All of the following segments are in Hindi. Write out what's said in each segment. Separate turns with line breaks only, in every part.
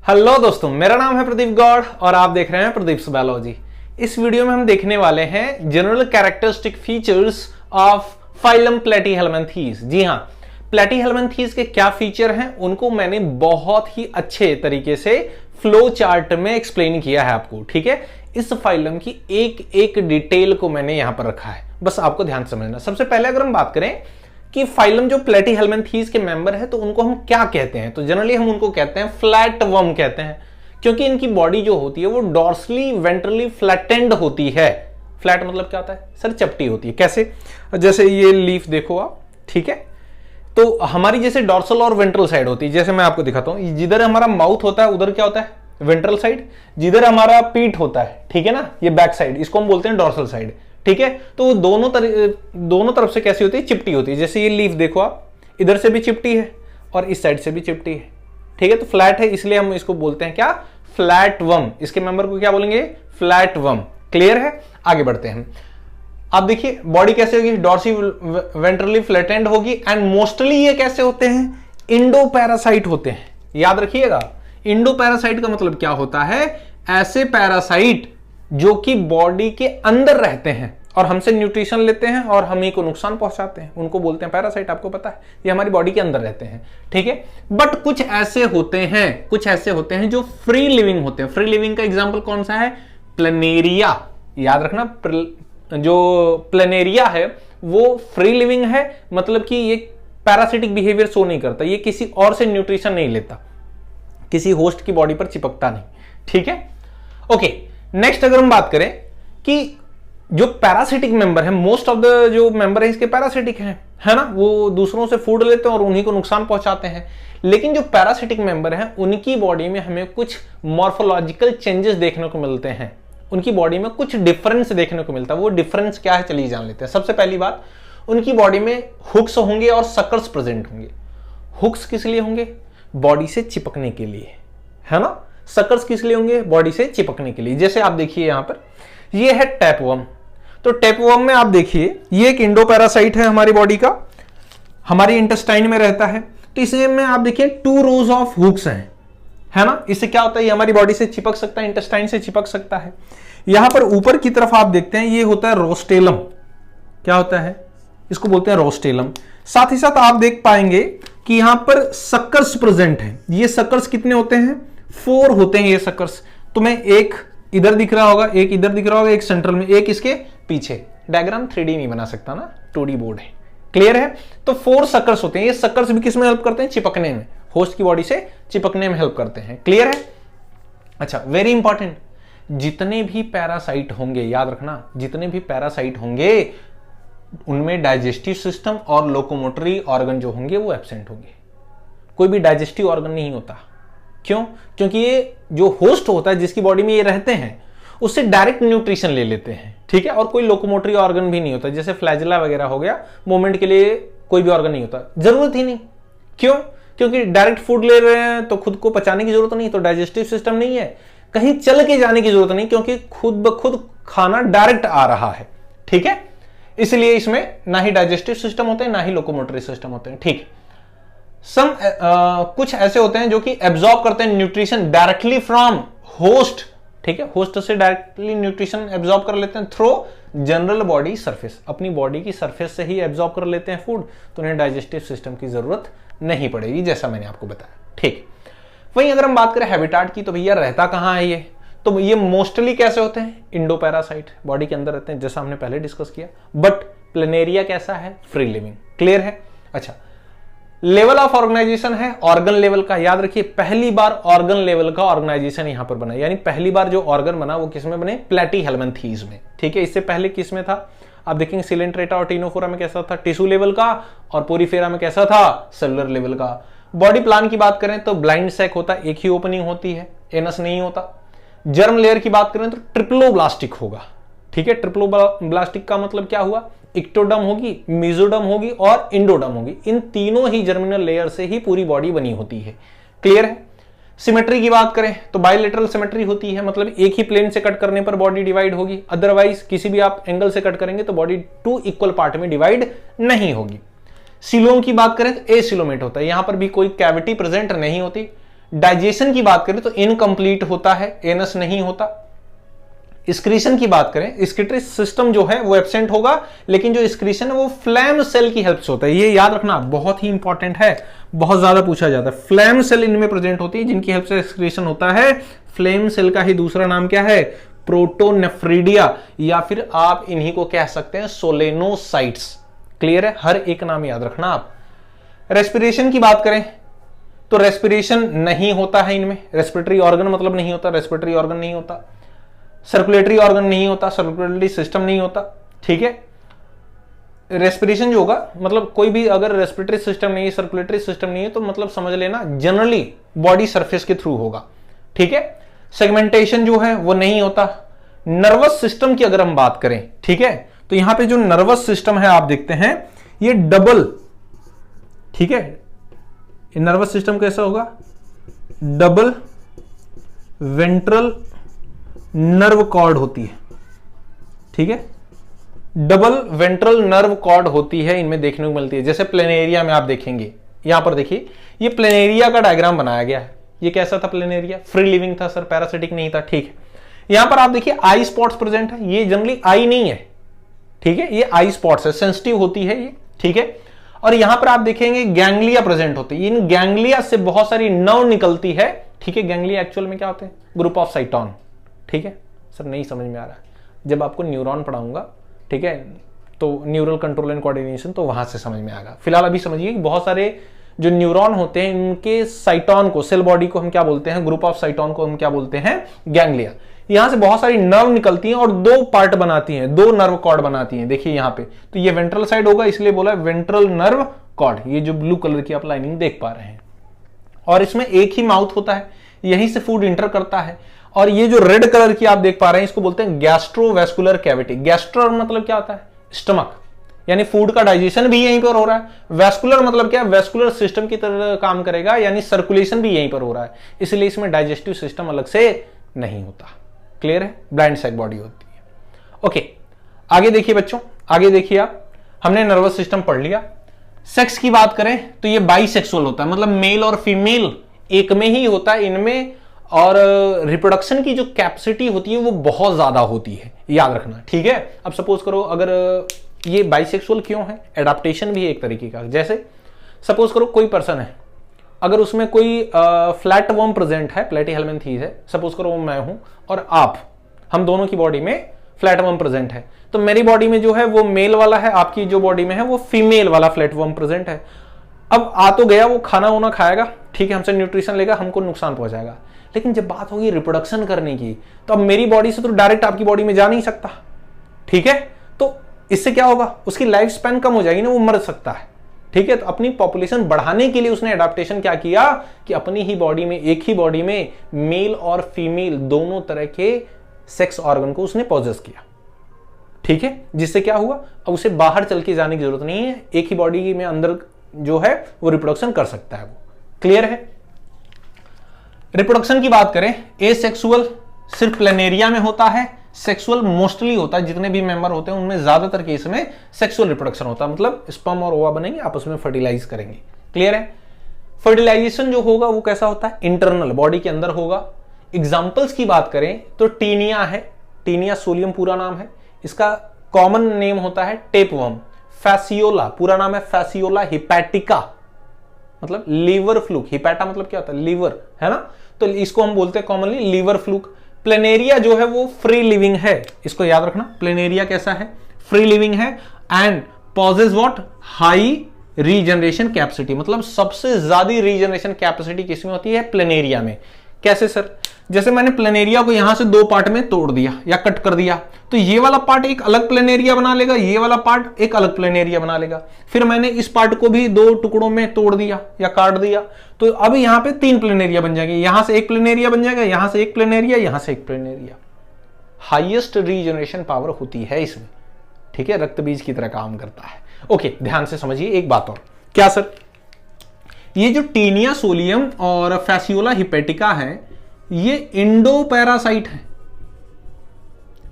हेलो दोस्तों, मेरा नाम है प्रदीप गौड़ और आप देख रहे हैं प्रदीप्स बायोलॉजी। इस वीडियो में हम देखने वाले हैं general characteristic features of phylum platyhelminthes. जी हाँ, प्लेटीहेल्मिन्थीज के क्या फीचर हैं उनको मैंने बहुत ही अच्छे तरीके से फ्लो चार्ट में एक्सप्लेन किया है आपको। ठीक है, इस फाइलम की एक एक डिटेल को मैंने यहां पर रखा है, बस आपको ध्यान समझना। सबसे पहले अगर हम बात करें कि फाइलम जो प्लेटीहेल्मिन्थीज के मेंबर है तो उनको हम क्या कहते हैं, तो जनरली हम उनको कहते हैं फ्लैट वर्म कहते हैं, क्योंकि इनकी बॉडी जो होती है वो डॉर्सली वेंट्रली फ्लैटेंड होती है। फ्लैट मतलब क्या होता है सर? चपटी होती है। कैसे? जैसे ये लीफ देखो आप, ठीक है, तो हमारी जैसे डॉर्सल और वेंट्रल साइड होती है, जैसे मैं आपको दिखाता हूं, जिधर हमारा माउथ होता है उधर क्या होता है? Ventral side. जिधर हमारा पीठ होता है, ठीक है ना, ये बैक साइड, इसको हम बोलते हैं डॉर्सल साइड। ठीक है, तो दोनों तरफ से कैसी होती है? चिपटी होती है। जैसे ये लीफ देखो आप, इधर से भी चिपटी है और इस साइड से भी चिपटी है। ठीक है, तो फ्लैट है, इसलिए हम इसको बोलते हैं क्या? Flat worm. इसके मेंबर को क्या बोलेंगे? Flat worm. क्लियर है? आगे बढ़ते हैं। आप देखिए बॉडी कैसे होगी? डॉर्सी वेंट्रली फ्लैटेंड होगी। एंड मोस्टली ये कैसे होते हैं? इंडो पैरासाइट होते हैं। याद रखिएगा, इंडो पैरासाइट का मतलब क्या होता है? ऐसे पैरासाइट जो कि बॉडी के अंदर रहते हैं और हमसे न्यूट्रिशन लेते हैं और हम ही को नुकसान पहुंचाते हैं, उनको बोलते हैं पैरासाइट। आपको पता है ये हमारी बॉडी के अंदर रहते हैं। ठीक है, बट कुछ ऐसे होते हैं जो फ्री लिविंग होते हैं। फ्री लिविंग का एग्जांपल कौन सा है? प्लेनेरिया। याद रखना, जो प्लेनेरिया है वो फ्री लिविंग है, मतलब कि ये पैरासिटिक बिहेवियर शो नहीं करता, ये किसी और से न्यूट्रिशन नहीं लेता, किसी होस्ट की बॉडी पर चिपकता नहीं। ठीक है, ओके। नेक्स्ट अगर हम बात करें कि जो पैरासिटिक मेंबर है, मोस्ट ऑफ द जो मेंबर है इसके पैरासिटिक हैं, है ना, वो दूसरों से फूड लेते हैं और उन्हीं को नुकसान पहुंचाते हैं। लेकिन जो पैरासिटिक मेंबर हैं उनकी बॉडी में हमें कुछ मॉर्फोलॉजिकल चेंजेस देखने को मिलते हैं, उनकी बॉडी में कुछ डिफरेंस देखने को मिलता है। वो डिफरेंस क्या है चलिए जान लेते हैं। सबसे पहली बात, उनकी बॉडी में हुक्स होंगे और सकर्स प्रेजेंट होंगे। हुक्स किस लिए होंगे? बॉडी से चिपकने के लिए, है ना। सकर्स किस लिए होंगे? बॉडी से चिपकने के लिए। जैसे आप देखिए यहां पर, ये है टैपवर्म। तो टैपवर्म में आप देखिए ये एक इंडो पैरासाइट है हमारी बॉडी का, हमारी इंटेस्टाइन में रहता है। तो इसमें आप देखिए 2 रोज ऑफ हुक्स हैं, है ना। इससे क्या होता है? ये हमारी बॉडी से चिपक सकता है, इंटेस्टाइन से चिपक सकता है। यहां पर ऊपर की तरफ आप देखते हैं ये होता है रोस्टेलम। क्या होता है? इसको बोलते हैं रोस्टेलम। साथ ही साथ आप देख पाएंगे कि यहां पर सकर्स प्रेजेंट है। ये सकर्स कितने होते हैं? 4 होते हैं ये सकर्स। तुम्हें एक इधर दिख रहा होगा, एक इधर दिख रहा होगा, एक सेंट्रल में, एक इसके पीछे। डायग्राम 3D नहीं बना सकता ना, 2D बोर्ड है। क्लियर है? तो 4 सकर्स होते हैं। ये सकर्स भी किस में हेल्प करते हैं? चिपकने में, होस्ट की बॉडी से चिपकने में हेल्प करते हैं। क्लियर है? अच्छा, वेरी इंपॉर्टेंट, जितने भी पैरासाइट होंगे, याद रखना, जितने भी पैरासाइट होंगे उनमें डाइजेस्टिव सिस्टम और लोकोमोटरी ऑर्गन जो होंगे वो एब्सेंट होंगे। कोई भी डाइजेस्टिव ऑर्गन नहीं होता। क्यों? क्योंकि ये जो होस्ट होता है जिसकी बॉडी में ये रहते हैं उससे डायरेक्ट न्यूट्रिशन ले लेते हैं। ठीक है, और कोई लोकोमोटरी ऑर्गन भी नहीं होता, जैसे फ्लैजिला वगैरह हो गया, मूवमेंट के लिए कोई भी ऑर्गन नहीं होता, जरूरत ही नहीं। क्यों? क्योंकि डायरेक्ट फूड ले रहे हैं तो खुद को पचाने की जरूरत नहीं, तो डाइजेस्टिव सिस्टम नहीं है, कहीं चल के जाने की जरूरत नहीं, क्योंकि खुद ब खुद खाना डायरेक्ट आ रहा है। ठीक है, इसलिए इसमें ना ही डाइजेस्टिव सिस्टम होते हैं ना ही लोकोमोटरी सिस्टम होते हैं। ठीक, कुछ ऐसे होते हैं जो कि एब्जॉर्ब करते हैं न्यूट्रिशन डायरेक्टली फ्रॉम होस्ट। ठीक है, होस्ट से डायरेक्टली न्यूट्रिशन एब्जॉर्ब कर लेते हैं थ्रू जनरल बॉडी सरफेस, अपनी बॉडी की सरफेस से ही एब्जॉर्ब कर लेते हैं फूड, तो उन्हें डाइजेस्टिव सिस्टम की जरूरत नहीं पड़ेगी, जैसा मैंने आपको बताया। ठीक, वहीं अगर हम बात करें हैबिटाट की, तो भैया रहता कहां है ये? तो ये मोस्टली कैसे होते हैं? इंडो पैरासाइट, बॉडी के अंदर रहते हैं, जैसा हमने पहले डिस्कस किया। बट प्लेनेरिया कैसा है? Free living. क्लियर है? अच्छा, लेवल ऑफ ऑर्गेनाइजेशन है ऑर्गन लेवल का। याद रखिए, पहली बार ऑर्गन लेवल का ऑर्गेनाइजेशन यहां पर बना, यानी पहली बार जो ऑर्गन बना वो किसमें बने? प्लेटीहेल्मिन्थीज में। ठीक है, इससे पहले किसमें था? आप देखेंगे सिलेंट्रेटा और टीनोफोरा में कैसा था? टिश्यू लेवल का। और पोरीफेरा में कैसा था? सेलुलर लेवल का। बॉडी प्लान की बात करें तो ब्लाइंड सैक होता है, एक ही ओपनिंग होती है, एनस नहीं होता। जर्म लेयर की बात करें तो ट्रिप्लोब्लास्टिक होगा। ठीक है, ट्रिप्लोब्लास्टिक का मतलब क्या हुआ? इक्टोडर्म होगी, मेसोडर्म होगी और इंडोडर्म होगी। इन तीनों ही जर्मिनल लेयर से ही पूरी बॉडी बनी होती है। क्लियर है? सिमेट्री की बात करें तो बायलेटरल सिमेट्री होती है, मतलब एक ही प्लेन से कट करने पर बॉडी डिवाइड होगी, अदरवाइज किसी भी आप एंगल से कट करेंगे तो बॉडी 2 इक्वल पार्ट में डिवाइड नहीं होगी। सिलोम की बात करें तो एसिलोमेट होता है, यहां पर भी कोई कैविटी प्रेजेंट नहीं होती, डाइजेशन की बात करें तो इनकम्प्लीट होता है, एनस नहीं होता। एक्सक्रीशन की बात करें, एक्सक्रीटरी सिस्टम जो है वो एब्सेंट होगा, लेकिन जो एक्सक्रीशन है वो फ्लैम सेल की हेल्प से होता है। ये याद रखना बहुत ही इंपॉर्टेंट है, बहुत ज्यादा पूछा जाता है। फ्लैम सेल इनमें प्रेजेंट होती है जिनकी हेल्प से एक्सक्रीशन होता है। फ्लेम सेल का ही दूसरा नाम क्या है? प्रोटोनेफ्रिडिया, या फिर आप इन्हीं को कह सकते हैं सोलेनोसाइट्स। क्लियर है? हर एक नाम याद रखना आप। रेस्पिरेशन की बात करें तो रेस्पिरेशन नहीं होता है इनमें, रेस्पिरेटरी ऑर्गन मतलब नहीं होता, रेस्पिरेटरी ऑर्गन नहीं होता। सर्कुलेटरी ऑर्गन नहीं होता, सर्कुलेटरी सिस्टम नहीं होता। ठीक है, रेस्पिरेशन जो होगा मतलब कोई भी अगर रेस्पिरेटरी सिस्टम नहीं है, सर्कुलेटरी सिस्टम नहीं है, तो मतलब समझ लेना जनरली बॉडी सरफेस के थ्रू होगा। ठीक है, सेगमेंटेशन जो है वो नहीं होता। नर्वस सिस्टम की अगर हम बात करें, ठीक है, तो यहां पे जो नर्वस सिस्टम है आप देखते हैं ये डबल, ठीक है, नर्वस सिस्टम कैसा होगा? डबल वेंट्रल नर्व कॉर्ड होती है। ठीक है, डबल वेंट्रल नर्व कॉर्ड होती है, इनमें देखने को मिलती है। जैसे प्लेनेरिया में आप देखेंगे, यहां पर देखिए ये प्लेनेरिया का डायग्राम बनाया गया है। ये कैसा था प्लेनेरिया? फ्री लिविंग था सर, पैरासिटिक नहीं था। ठीक है, यहां पर आप देखिए आई स्पॉट्स प्रेजेंट है। ये जनरली आई नहीं है, ठीक है, ये आई स्पॉट्स है, सेंसिटिव होती है ये। ठीक है, और यहां पर आप देखेंगे गैंग्लिया प्रेजेंट होती है। इन गैंग्लिया से बहुत सारी नर्व निकलती है। ठीक है, गैंग्लिया एक्चुअल में क्या होते हैं? Group of साइटोन। ठीक है सर, नहीं समझ में आ रहा है, जब आपको न्यूरॉन पढ़ाऊंगा, ठीक है, तो न्यूरल कंट्रोल एंड कोऑर्डिनेशन, तो वहां से समझ में आएगा। फिलहाल अभी समझिए कि बहुत सारे जो न्यूरॉन होते हैं इनके साइटोन को, सेल बॉडी को हम क्या बोलते हैं? ग्रुप ऑफ साइटोन को हम क्या बोलते हैं? गैंग्लिया। यहां से बहुत सारी नर्व निकलती हैं और दो पार्ट बनाती हैं, दो नर्व कॉर्ड बनाती हैं। देखिए यहां पे तो ये वेंट्रल साइड होगा, इसलिए बोला वेंट्रल नर्व कॉर्ड। ये जो ब्लू कलर की आप लाइनिंग देख पा रहे हैं, और इसमें एक ही माउथ होता है, यहीं से फूड इंटर करता है। और ये जो रेड कलर की आप देख पा रहे हैं इसको बोलते हैं गैस्ट्रोवेस्कुलर कैविटी। गैस्ट्रो मतलब क्या होता है? स्टमक, यानी फूड का डाइजेशन भी यहीं पर हो रहा है। वेस्कुलर मतलब क्या? वेस्कुलर सिस्टम की तरह काम करेगा, यानी सर्कुलेशन भी यहीं पर हो रहा है, इसलिए इसमें डाइजेस्टिव सिस्टम अलग से नहीं होता। क्लियर है? ब्लाइंड साइड बॉडी होती है। ओके, आगे देखिए बच्चों, आगे देखिए आप, हमने नर्वस सिस्टम पढ़ लिया। सेक्स की बात करें तो ये बाइसेक्सुअल होता है, मतलब मेल और फीमेल एक में ही होता है इनमें, और रिप्रोडक्शन की जो कैपेसिटी होती है वो बहुत ज्यादा होती है, याद रखना। ठीक है, अब सपोज करो अगर ये बाइसेक्सुअल क्यों है? एडाप्टेशन भी है एक तरीके का। जैसे सपोज करो कोई पर्सन है, अगर उसमें कोई फ्लैट वर्म प्रेजेंट है, प्लेटीहेल्मिन्थीज है, सपोज करो वो मैं हूं और आप, हम दोनों की बॉडी में फ्लैट वर्म प्रेजेंट है, तो मेरी बॉडी में जो है वो मेल वाला है, आपकी जो बॉडी में है वो फीमेल वाला फ्लैट वर्म प्रेजेंट है। अब आ तो गया, वो खाना वाना खाएगा, ठीक है, हमसे न्यूट्रिशन लेगा, हमको नुकसान पहुंचाएगा। लेकिन जब बात होगी रिप्रोडक्शन करने की, तो अब मेरी बॉडी से तो डायरेक्ट आपकी बॉडी में जा नहीं सकता। ठीक है, तो इससे क्या होगा? उसकी लाइफ स्पैन कम हो जाएगी ना, वो मर सकता है। ठीक है, तो अपनी पॉपुलेशन बढ़ाने के लिए उसने एडाप्टेशन क्या किया कि अपनी ही बॉडी में, एक ही बॉडी में मेल और फीमेल दोनों तरह के सेक्स ऑर्गन को उसने पॉजेस किया। ठीक है, जिससे क्या हुआ? अब उसे बाहर चल के जाने की जरूरत नहीं है, एक ही बॉडी में अंदर जो है वो रिप्रोडक्शन कर सकता है वो। क्लियर है? रिप्रोडक्शन की बात करें, एसेक्सुअल सिर्फ प्लेनेरिया में होता है, सेक्सुअल मोस्टली होता है। जितने भी मेंबर होते हैं उनमें ज्यादातर केस में सेक्सुअल रिप्रोडक्शन होता है, मतलब स्पर्म और ओवा बनेंगे, आपस में फर्टिलाइज करेंगे। क्लियर है? फर्टिलाइजेशन जो होगा वो कैसा होता है? इंटरनल, बॉडी के अंदर होगा। एग्जाम्पल्स की बात करें तो टीनिया है, टीनिया सोलियम पूरा नाम है, इसका कॉमन नेम होता है टेपवर्म। फैसियोला पूरा नाम है फैसियोला हिपैटिका, मतलब लीवर फ्लूक। हिपैटा मतलब क्या होता है? लीवर, है ना, तो इसको हम बोलते हैं कॉमनली लीवर फ्लूक। प्लेनेरिया जो है वो फ्री लिविंग है, इसको याद रखना। प्लेनेरिया कैसा है? फ्री लिविंग है and possess what? High regeneration capacity, मतलब सबसे ज्यादा रीजनरेशन कैपेसिटी किसमें होती है? प्लेनेरिया में। कैसे सर? जैसे मैंने प्लेनेरिया को यहां से दो पार्ट में तोड़ दिया या कट कर दिया, तो ये वाला पार्ट एक अलग प्लेनेरिया बना लेगा, ये वाला पार्ट एक अलग प्लेनेरिया बना लेगा। फिर मैंने इस पार्ट को भी दो टुकड़ों में तोड़ दिया या काट दिया, तो अब यहां पे तीन प्लेनेरिया बन जाएंगे। यहां से एक प्लेनेरिया बन जाएगा, यहां से एक प्लेनेरिया, यहां से एक प्लेनेरिया। हाईएस्ट रीजनरेशन पावर होती है इसमें। ठीक है, रक्त बीज की तरह काम करता है। ओके, ध्यान से समझिए एक बात और। क्या सर? ये जो टीनिया सोलियम और फैसियोला हिपैटिका है, ये इंडो पैरासाइट है।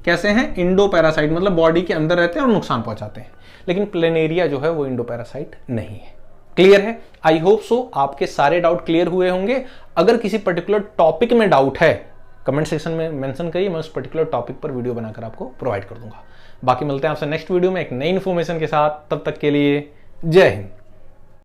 कैसे हैं? इंडो पैरासाइट, मतलब बॉडी के अंदर रहते हैं और नुकसान पहुंचाते हैं। लेकिन प्लेनेरिया जो है वो इंडो पैरासाइट नहीं है। क्लियर है? आई होप सो आपके सारे डाउट क्लियर हुए होंगे। अगर किसी पर्टिकुलर टॉपिक में डाउट है, कमेंट सेक्शन में मेंशन करिए, मैं उस पर्टिकुलर टॉपिक पर वीडियो बनाकर आपको प्रोवाइड कर दूंगा। बाकी मिलते हैं आपसे नेक्स्ट वीडियो में एक नई इन्फॉर्मेशन के साथ। तब तक के लिए जय हिंद।